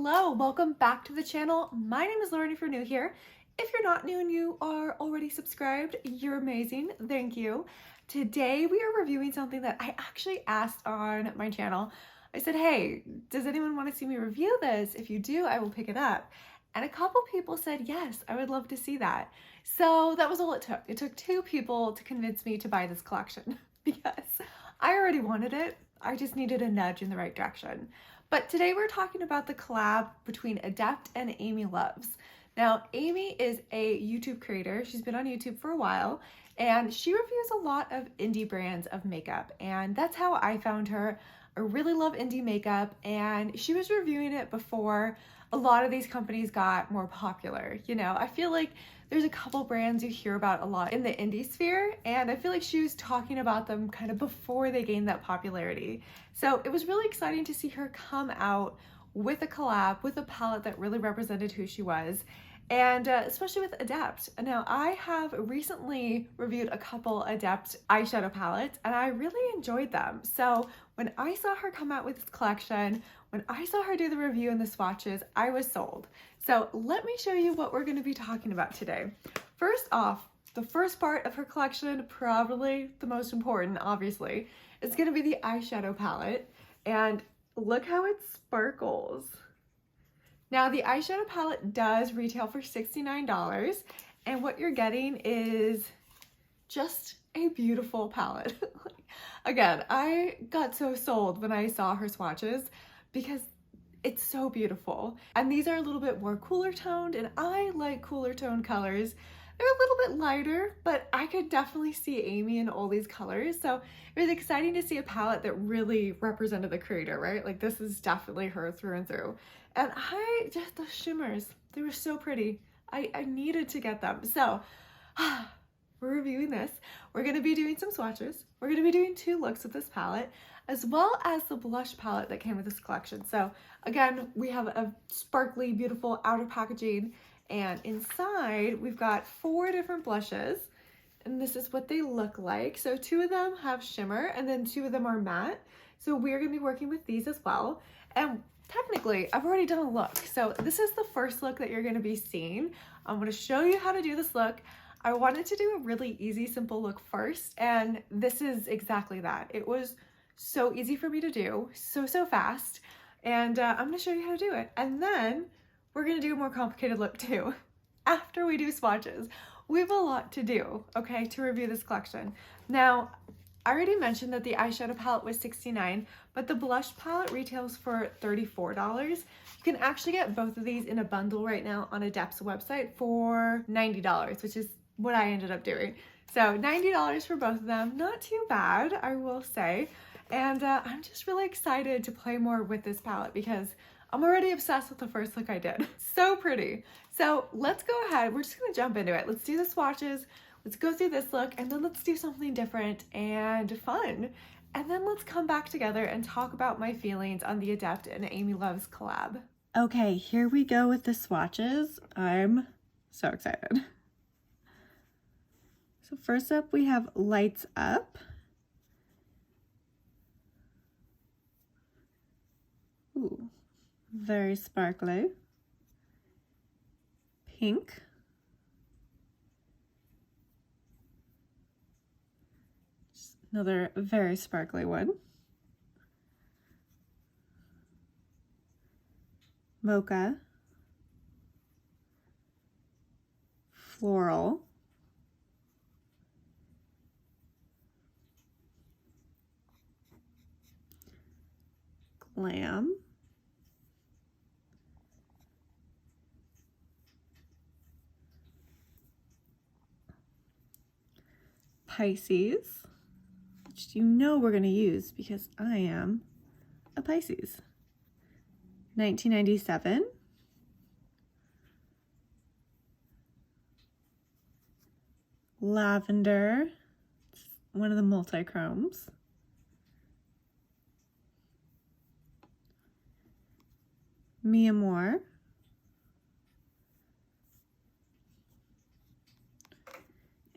Hello, welcome back to the channel. My name is Lauren if you're new here. If you're not new and you are already subscribed, you're amazing. Thank you. Today we are reviewing something that I actually asked on my channel. I said, hey, does anyone want to see me review this? If you do, I will pick it up. And a couple people said, yes, I would love to see that. So that was all it took. It took 2 people to convince me to buy this collection because I already wanted it. I just needed a nudge in the right direction. But today we're talking about the collab between Adept and Amy Loves. Now, Amy is a YouTube creator. She's been on YouTube for a while, and she reviews a lot of indie brands of makeup, and that's how I found her. I really love indie makeup, and she was reviewing it before a lot of these companies got more popular. You know, I feel like there's a couple brands you hear about a lot in the indie sphere, and I feel like she was talking about them kind of before they gained that popularity. So it was really exciting to see her come out with a collab, with a palette that really represented who she was, and especially with Adept. Now, I have recently reviewed a couple Adept eyeshadow palettes, and I really enjoyed them. So when I saw her come out with this collection, when I saw her do the review in the swatches, I was sold. So let me show you what we're going to be talking about today. First off, the first part of her collection, probably the most important, obviously, is going to be the eyeshadow palette. And look how it sparkles. Now, the eyeshadow palette does retail for $69, and what you're getting is just a beautiful palette. Again, I got so sold when I saw her swatches because it's so beautiful. And these are a little bit more cooler toned, and I like cooler toned colors. They're a little bit lighter, but I could definitely see Amy in all these colors. So it was exciting to see a palette that really represented the creator, right? Like, this is definitely her through and through. And the shimmers, they were so pretty. I needed to get them. So we're reviewing this. We're gonna be doing some swatches. We're gonna be doing 2 looks with this palette, as well as the blush palette that came with this collection. So again, we have a sparkly, beautiful outer packaging, and inside we've got 4 different blushes, and this is what they look like. So 2 of them have shimmer, and then 2 of them are matte. So we're gonna be working with these as well. And technically, I've already done a look. So this is the first look that you're gonna be seeing. I'm gonna show you how to do this look. I wanted to do a really easy, simple look first, and this is exactly that. It was so easy for me to do, so fast, and I'm gonna show you how to do it. And then we're gonna do a more complicated look too after we do swatches. We have a lot to do, okay, to review this collection. Now, I already mentioned that the eyeshadow palette was $69, but the blush palette retails for $34. You can actually get both of these in a bundle right now on Adept's website for $90, which is what I ended up doing. So $90 for both of them, not too bad, I will say. And I'm just really excited to play more with this palette because I'm already obsessed with the first look I did. So pretty. So let's go ahead, we're just gonna jump into it. Let's do the swatches, let's go through this look, and then let's do something different and fun. And then let's come back together and talk about my feelings on the Adept and Amy Loves collab. Okay, here we go with the swatches. I'm so excited. So first up, we have Lights Up. Ooh, very sparkly. Pink. Just another very sparkly one. Mocha. Floral. Glam. Pisces, which you know we're going to use because I am a Pisces. 1997. Lavender, it's one of the multi-chromes. Mi Amor.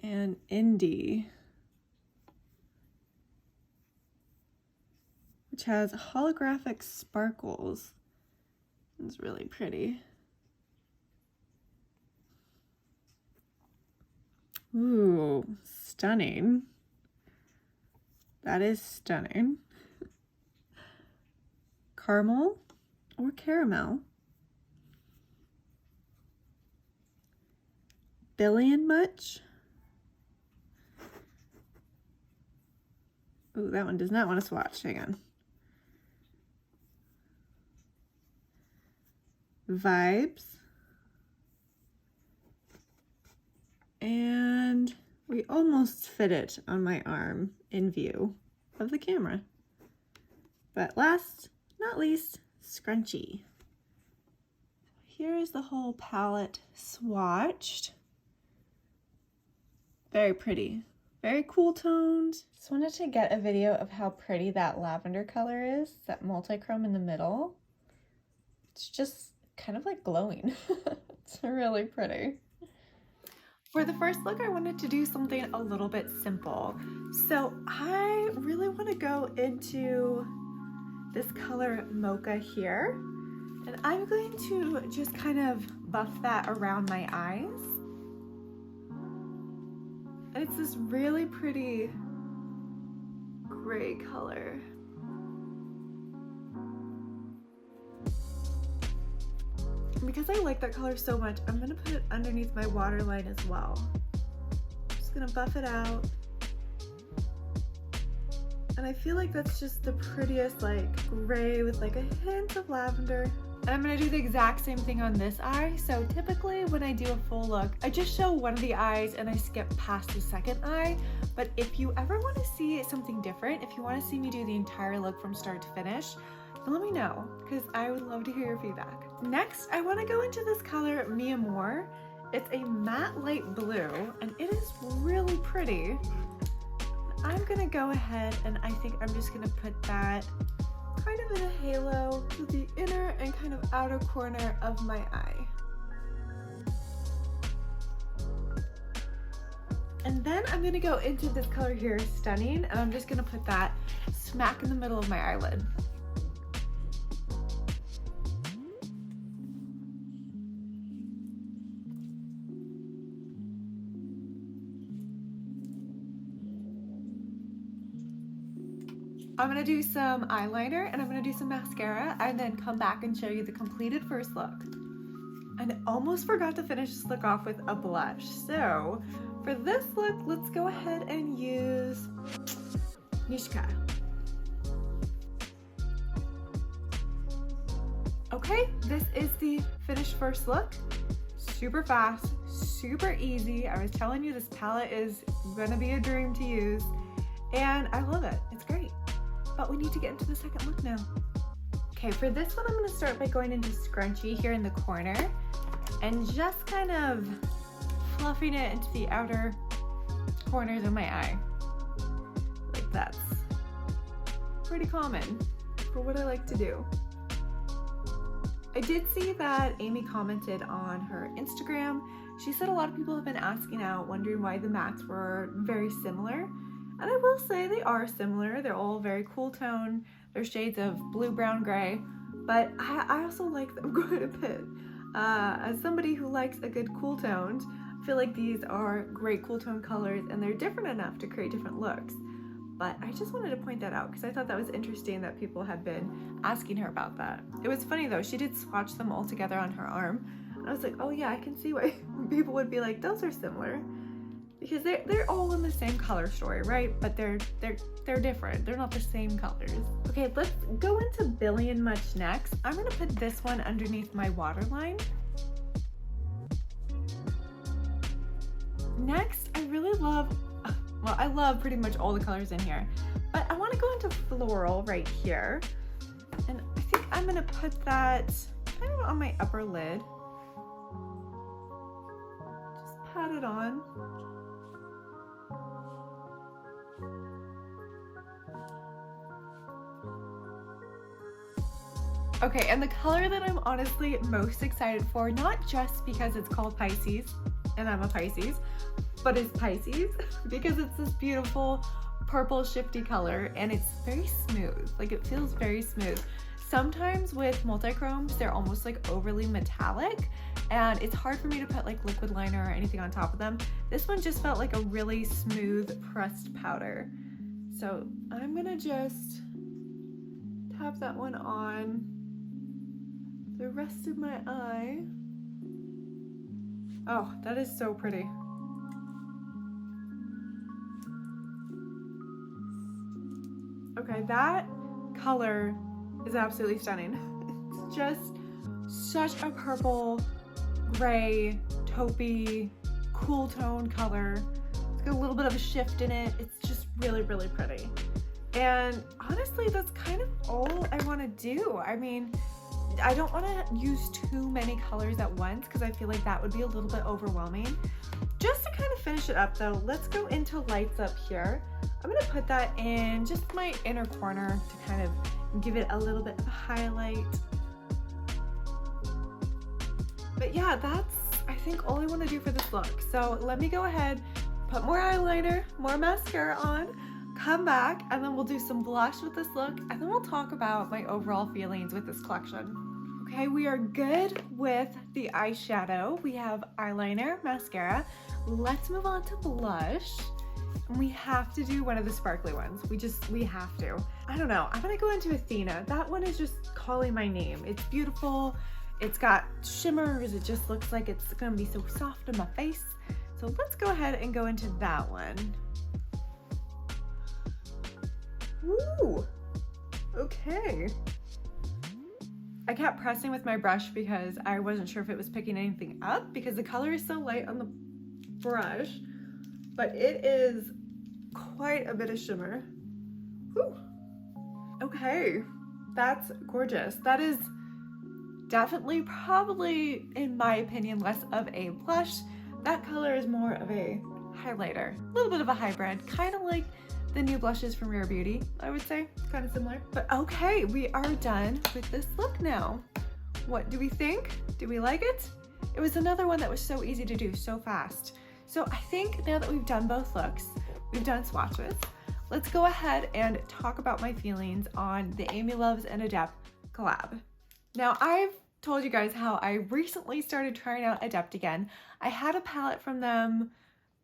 And Indie, which has holographic sparkles. It's really pretty. Ooh, stunning. That is stunning. Caramel or caramel. Billion much? Ooh, that one does not want to swatch. Hang on. Vibes. And we almost fit it on my arm in view of the camera. But last, not least, scrunchy. Here is the whole palette swatched. Very pretty. Very cool toned. Just wanted to get a video of how pretty that lavender color is, that multi-chrome in the middle. It's just kind of like glowing. It's really pretty. For the first look, I wanted to do something a little bit simple. So I really want to go into this color Mocha here. And I'm going to just kind of buff that around my eyes. And it's this really pretty gray color. And because I like that color so much, I'm gonna put it underneath my waterline as well. Just gonna buff it out. And I feel like that's just the prettiest like gray with like a hint of lavender. And I'm gonna do the exact same thing on this eye. So typically when I do a full look, I just show one of the eyes and I skip past the second eye. But if you ever wanna see something different, if you wanna see me do the entire look from start to finish, then let me know, because I would love to hear your feedback. Next, I wanna go into this color Mi Amor. It's a matte light blue and it is really pretty. I'm gonna go ahead and I think I'm just gonna put that kind of in a halo to the inner and kind of outer corner of my eye. And then I'm gonna go into this color here, Stunning, and I'm just gonna put that smack in the middle of my eyelid. I'm gonna do some eyeliner and I'm gonna do some mascara and then come back and show you the completed first look. And I almost forgot to finish this look off with a blush. So for this look, let's go ahead and use Nishka. Okay, this is the finished first look. Super fast, super easy. I was telling you this palette is gonna be a dream to use and I love it, it's great. But we need to get into the second look now. Okay, for this one, I'm gonna start by going into Scrunchy here in the corner and just kind of fluffing it into the outer corners of my eye. Like that's pretty common for what I like to do. I did see that Amy commented on her Instagram. She said a lot of people have been asking out, wondering why the mattes were very similar. And I will say they are similar. They're all very cool tone. They're shades of blue, brown, gray. But I also like them quite a bit. As somebody who likes a good cool tone, I feel like these are great cool tone colors and they're different enough to create different looks. But I just wanted to point that out because I thought that was interesting that people had been asking her about that. It was funny though, she did swatch them all together on her arm. And I was like, oh yeah, I can see why people would be like, those are similar. Because they're all in the same color story, right? But they're different. They're not the same colors. Okay, let's go into Billion Much next. I'm gonna put this one underneath my waterline. Next, I really love, well, I love pretty much all the colors in here, but I wanna go into Floral right here. And I think I'm gonna put that kind of on my upper lid. Just pat it on. Okay, and the color that I'm honestly most excited for, not just because it's called Pisces, and I'm a Pisces, but it's Pisces, because it's this beautiful purple shifty color, and it's very smooth. Like, it feels very smooth. Sometimes with multi-chromes, they're almost like overly metallic and it's hard for me to put like liquid liner or anything on top of them. This one just felt like a really smooth pressed powder. So I'm gonna just tap that one on the rest of my eye. Oh, that is so pretty. Okay, that color is absolutely stunning. It's just such a purple, gray, taupey, cool tone color. It's got a little bit of a shift in it. It's just really, really pretty. And honestly, that's kind of all I want to do. I mean, I don't want to use too many colors at once because I feel like that would be a little bit overwhelming. Just to kind of finish it up though, let's go into lights up here. I'm going to put that in just my inner corner to kind of give it a little bit of a highlight. But yeah, that's I think all I want to do for this look. So let me go ahead, put more eyeliner, more mascara on, come back, and then we'll do some blush with this look, and then we'll talk about my overall feelings with this collection. Okay, we are good with the eyeshadow. We have eyeliner, mascara. Let's move on to blush. And we have to do one of the sparkly ones. We have to. I don't know, I'm gonna go into Athena. That one is just calling my name. It's beautiful. It's got shimmers. It just looks like it's gonna be so soft on my face. So let's go ahead and go into that one. Ooh, okay. I kept pressing with my brush because I wasn't sure if it was picking anything up because the color is so light on the brush, but it is quite a bit of shimmer. Whew. Okay, that's gorgeous. That is definitely, probably, in my opinion, less of a blush. That color is more of a highlighter, a little bit of a hybrid, kind of like the new blushes from Rare Beauty, I would say, kind of similar. But okay, we are done with this look now. What do we think? Do we like it? It was another one that was so easy to do, so fast. So I think now that we've done both looks, we've done swatches, let's go ahead and talk about my feelings on the Amy Loves and Adept collab. Now, I've told you guys how I recently started trying out Adept again. I had a palette from them,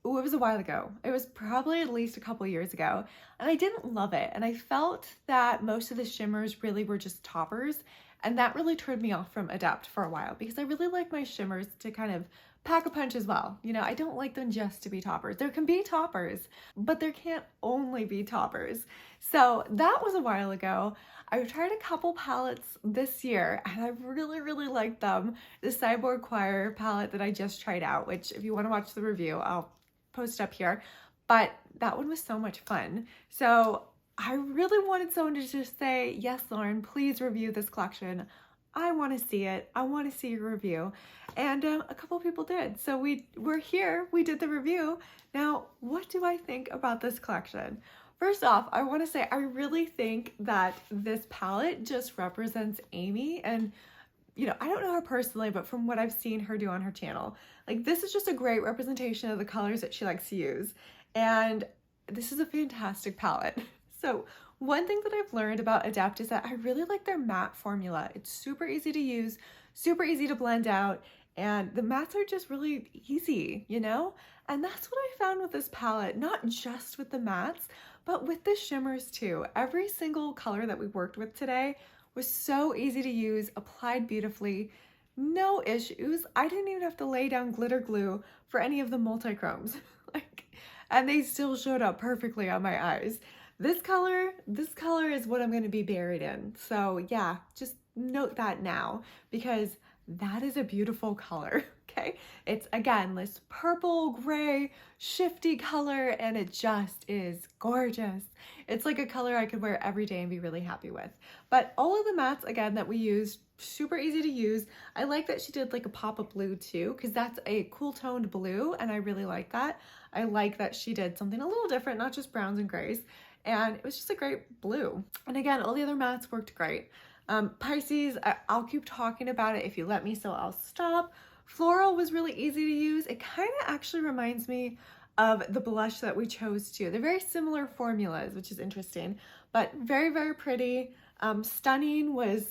ooh, it was a while ago. It was probably at least a couple years ago, and I didn't love it. And I felt that most of the shimmers really were just toppers, and that really turned me off from Adept for a while because I really like my shimmers to kind of pack a punch as well. You know, I don't like them just to be toppers. There can be toppers, but there can't only be toppers. So that was a while ago. I've tried a couple palettes this year and I really, really liked them. The Cyborg Choir palette that I just tried out, which if you want to watch the review, I'll post it up here. But that one was so much fun. So I really wanted someone to just say, yes, Lauren, please review this collection. I want to see it. I want to see your review. And a couple people did. So we're here. We did the review. Now, what do I think about this collection? First off, I want to say I really think that this palette just represents Amy. And, you know, I don't know her personally, but from what I've seen her do on her channel, like this is just a great representation of the colors that she likes to use. And this is a fantastic palette. So one thing that I've learned about Adept is that I really like their matte formula. It's super easy to use, super easy to blend out, and the mattes are just really easy, you know? And that's what I found with this palette, not just with the mattes, but with the shimmers too. Every single color that we worked with today was so easy to use, applied beautifully, no issues. I didn't even have to lay down glitter glue for any of the multi-chromes. And they still showed up perfectly on my eyes. This color is what I'm going to be buried in. So yeah, just note that now because that is a beautiful color, okay? It's, again, this purple, gray, shifty color, and it just is gorgeous. It's like a color I could wear every day and be really happy with. But all of the mattes, again, that we used, super easy to use. I like that she did like a pop of blue too, because that's a cool toned blue, and I really like that. I like that she did something a little different, not just browns and grays. And it was just a great blue. And again, all the other mattes worked great. Pisces, I'll keep talking about it if you let me, so I'll stop. Floral was really easy to use. It kind of actually reminds me of the blush that we chose too. They're very similar formulas, which is interesting, but very, very pretty. Stunning was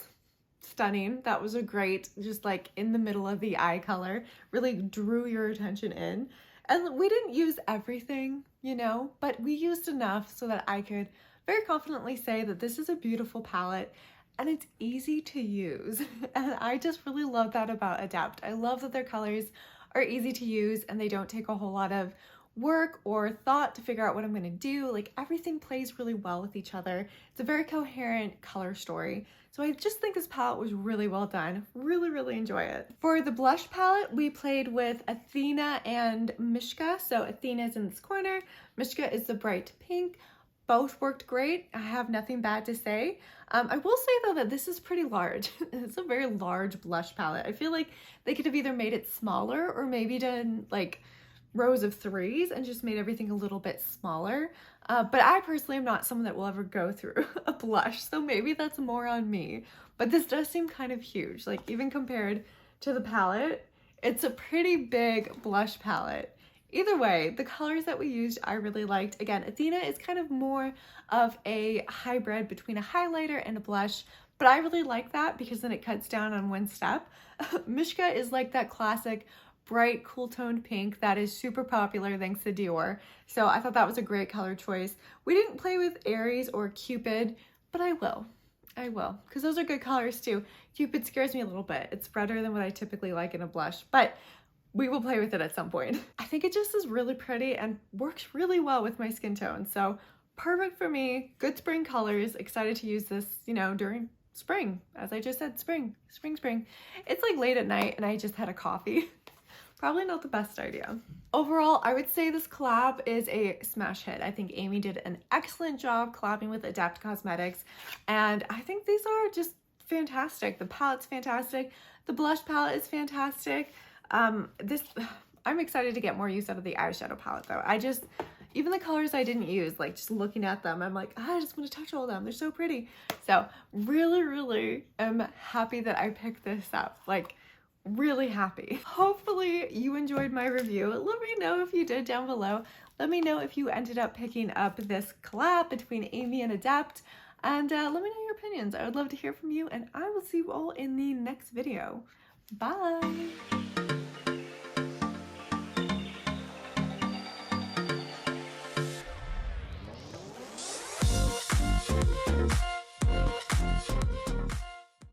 stunning. That was a great, just like in the middle of the eye color, really drew your attention in. And we didn't use everything, you know, but we used enough so that I could very confidently say that this is a beautiful palette and it's easy to use. And I just really love that about Adept. I love that their colors are easy to use and they don't take a whole lot of work or thought to figure out what I'm going to do. Like, everything plays really well with each other. It's a very coherent color story. So I just think this palette was really well done. Really, really enjoy it. For the blush palette, we played with Athena and Mishka. So Athena's in this corner, Mishka is the bright pink. Both worked great. I have nothing bad to say. I will say though that this is pretty large. It's a very large blush palette. I feel like they could have either made it smaller or maybe done like rows of 3s and just made everything a little bit smaller. But I personally am not someone that will ever go through a blush, so maybe that's more on me. But this does seem kind of huge, like even compared to the palette, it's a pretty big blush palette. Either way, the colors that we used I really liked. Again, Athena is kind of more of a hybrid between a highlighter and a blush, but I really like that because then it cuts down on one step. Mishka is like that classic bright, cool toned pink that is super popular thanks to Dior. So I thought that was a great color choice. We didn't play with Aries or Cupid, but I will, because those are good colors too. Cupid scares me a little bit. It's redder than what I typically like in a blush, but we will play with it at some point. I think it just is really pretty and works really well with my skin tone. So perfect for me, good spring colors. Excited to use this, you know, during spring. As I just said, spring. It's like late at night and I just had a coffee. Probably not the best idea. Overall, I would say this collab is a smash hit. I think Amy did an excellent job collabing with Adept Cosmetics, and I think these are just fantastic. The palette's fantastic. The blush palette is fantastic. I'm excited to get more use out of the eyeshadow palette though. Even the colors I didn't use, like just looking at them, I'm like, I just want to touch all of them. They're so pretty. So really, really am happy that I picked this up. Like, really happy. Hopefully you enjoyed my review. Let me know if you did down below. Let me know if you ended up picking up this collab between Amy and Adept, and let me know your opinions. I would love to hear from you, and I will see you all in the next video. Bye!